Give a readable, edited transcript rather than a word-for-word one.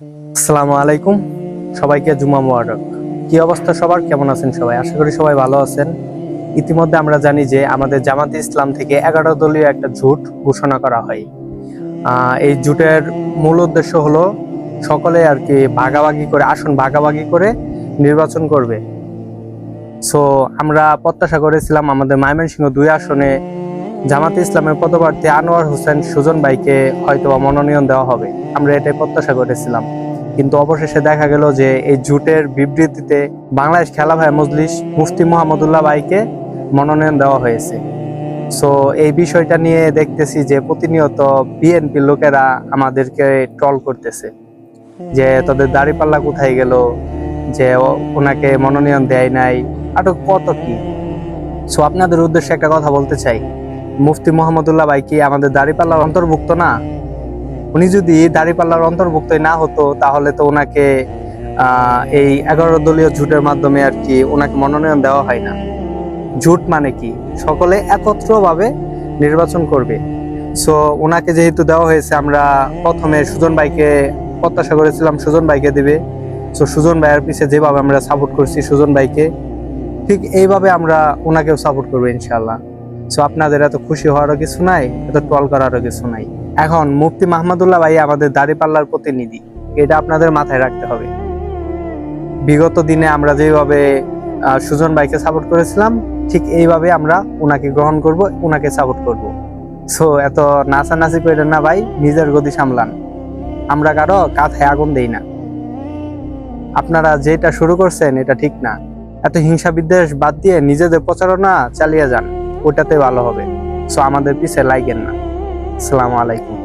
আসসালামু আলাইকুম, সবাইকে জুমা মুবারক। কি অবস্থা সবার, কেমন আছেন সবাই? আশা করি সবাই ভালো আছেন। ইতিমধ্যে আমরা জানি যে আমাদের জামাতে ইসলাম থেকে 11 দলীয় একটা জোট ঘোষণা করা হয়। এই জোটের মূল উদ্দেশ্য হলো সকলে আর কি ভাগাভাগি করে আসন ভাগাভাগি করে নির্বাচন করবে। সো আমরা প্রত্যাশা করেছিলাম আমাদের ময়মনসিংহ 2 আসনে জামাতে ইসলামের পদপ্রার্থী আনোয়ার হোসেন সুজন ভাইকে হয়তোবা মনোনয়ন দেওয়া হবে। আমরা এটাই প্রত্যাশা করেছিলাম, কিন্তু অবশেষে দেখা গেল যে এই জোটের বিবৃতিতে বাংলাদেশ খেলাফত মজলিস মুফতি মুহাম্মদুল্লাহ ভাইকে মনোনয়ন দেওয়া হয়েছে। সো এই বিষয়টা নিয়ে দেখতেছি যে প্রতিনিয়ত বিএনপি লোকেরা আমাদেরকে ট্রল করতেছে যে তাদের দাড়িপাল্লা কোথায় গেল, যে ওনাকে মনোনয়ন দেয় নাই, আরো কত কি। সো আপনাদের উদ্দেশ্যে একটা কথা বলতে চাই, মুফতি মুহাম্মদুল্লাহ ভাই কি আমাদের দাড়িপাল্লার অন্তর্ভুক্ত না? উনি যদি দাড়িপাল্লার অন্তর্ভুক্ত না হতো তাহলে তো ওনাকে এই 11 দলীয় জোটের মাধ্যমে আর কি ওনাকে মনোনয়ন দেওয়া হয় না। জোট মানে কি, সকলে একত্রভাবে নির্বাচন করবে। সো ওনাকে যেহেতু দেওয়া হয়েছে, আমরা প্রথমে সুজন ভাইকে প্রত্যাশা করেছিলাম সুজন ভাইকে দিবে। সো সুজন ভাইয়ের পিছে যেভাবে আমরা সাপোর্ট করছি সুজন ভাইকে, ঠিক এইভাবে আমরা ওনাকেও সাপোর্ট করবো ইনশাল্লাহ। সো আপনাদের এত খুশি হওয়ারও কিছু নাই, এত ট্রল করারও কিছু নাই। এখন মুফতি মাহমুদুল্লাহ ভাই আমাদের দাড়িপাল্লার প্রতিনিধি, এটা আপনাদের মাথায় রাখতে হবে। বিগত দিনে আমরা যেভাবে সুজন ভাইকে সাপোর্ট করেছিলাম, ঠিক এইভাবে আমরা ওনাকে গ্রহণ করব, ওনাকে সাপোর্ট করব। সো এত নাচানাচি করেন না ভাই, নিজের গতি সামলান। আমরা কারো কাঁথায় আগুন দেই না। আপনারা যেটা শুরু করছেন এটা ঠিক না। এত হিংসা বিদ্বেষ বাদ দিয়ে নিজেদের প্রচারণা চালিয়ে যান, ওটাতে ভালো হবে। সো আমাদের পিছে লাইকেন না। আসসালামু আলাইকুম।